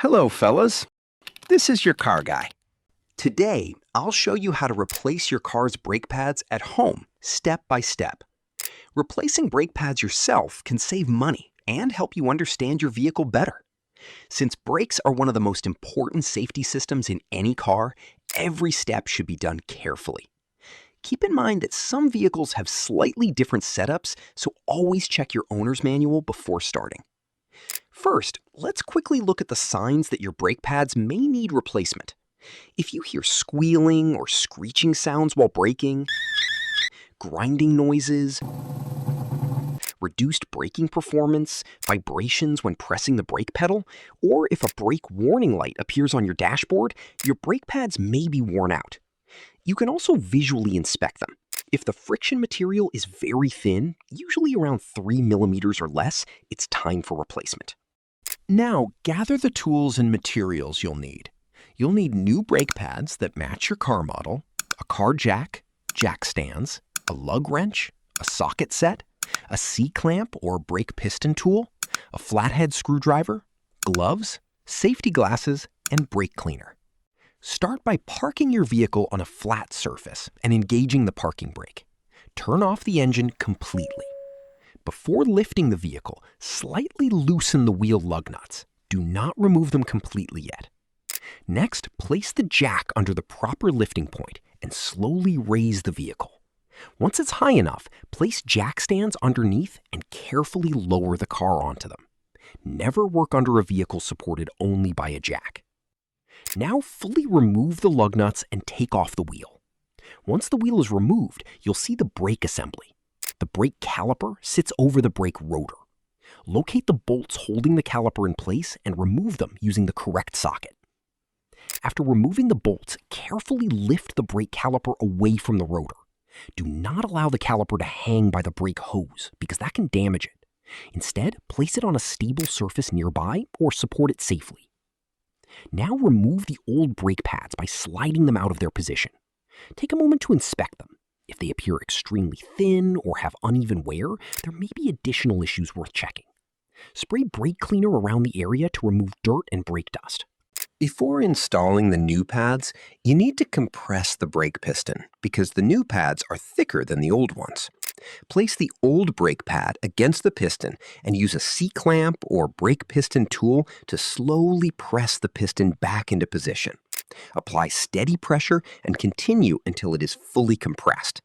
Hello, fellas. This is your car guy. Today, I'll show you how to replace your car's brake pads at home, step by step. Replacing brake pads yourself can save money and help you understand your vehicle better. Since brakes are one of the most important safety systems in any car, every step should be done carefully. Keep in mind that some vehicles have slightly different setups, so always check your owner's manual before starting. First, let's quickly look at the signs that your brake pads may need replacement. If you hear squealing or screeching sounds while braking, grinding noises, reduced braking performance, vibrations when pressing the brake pedal, or if a brake warning light appears on your dashboard, your brake pads may be worn out. You can also visually inspect them. If the friction material is very thin, usually around 3 millimeters or less, it's time for replacement. Now, gather the tools and materials you'll need. You'll need new brake pads that match your car model, a car jack, jack stands, a lug wrench, a socket set, a C-clamp or brake piston tool, a flathead screwdriver, gloves, safety glasses, and brake cleaner. Start by parking your vehicle on a flat surface and engaging the parking brake. Turn off the engine completely. Before lifting the vehicle, slightly loosen the wheel lug nuts. Do not remove them completely yet. Next, place the jack under the proper lifting point and slowly raise the vehicle. Once it's high enough, place jack stands underneath and carefully lower the car onto them. Never work under a vehicle supported only by a jack. Now fully remove the lug nuts and take off the wheel. Once the wheel is removed, you'll see the brake assembly. The brake caliper sits over the brake rotor. Locate the bolts holding the caliper in place and remove them using the correct socket. After removing the bolts, carefully lift the brake caliper away from the rotor. Do not allow the caliper to hang by the brake hose because that can damage it. Instead, place it on a stable surface nearby or support it safely. Now remove the old brake pads by sliding them out of their position. Take a moment to inspect them. If they appear extremely thin or have uneven wear, there may be additional issues worth checking. Spray brake cleaner around the area to remove dirt and brake dust. Before installing the new pads, you need to compress the brake piston because the new pads are thicker than the old ones. Place the old brake pad against the piston and use a C-clamp or brake piston tool to slowly press the piston back into position. Apply steady pressure and continue until it is fully compressed.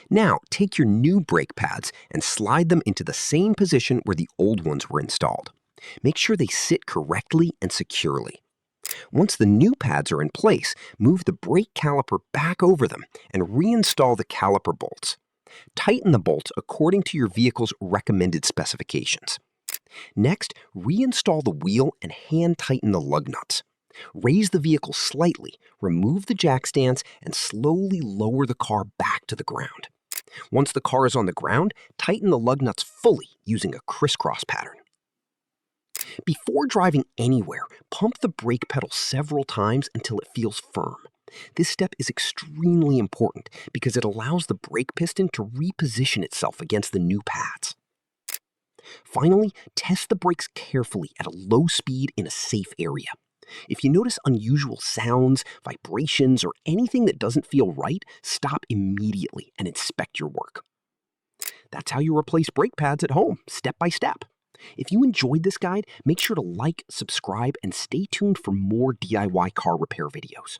Now, take your new brake pads and slide them into the same position where the old ones were installed. Make sure they sit correctly and securely. Once the new pads are in place, move the brake caliper back over them and reinstall the caliper bolts. Tighten the bolts according to your vehicle's recommended specifications. Next, reinstall the wheel and hand tighten the lug nuts. Raise the vehicle slightly, remove the jack stands, and slowly lower the car back to the ground. Once the car is on the ground, tighten the lug nuts fully using a crisscross pattern. Before driving anywhere, pump the brake pedal several times until it feels firm. This step is extremely important because it allows the brake piston to reposition itself against the new pads. Finally, test the brakes carefully at a low speed in a safe area. If you notice unusual sounds, vibrations, or anything that doesn't feel right, stop immediately and inspect your work. That's how you replace brake pads at home, step by step. If you enjoyed this guide, make sure to like, subscribe, and stay tuned for more DIY car repair videos.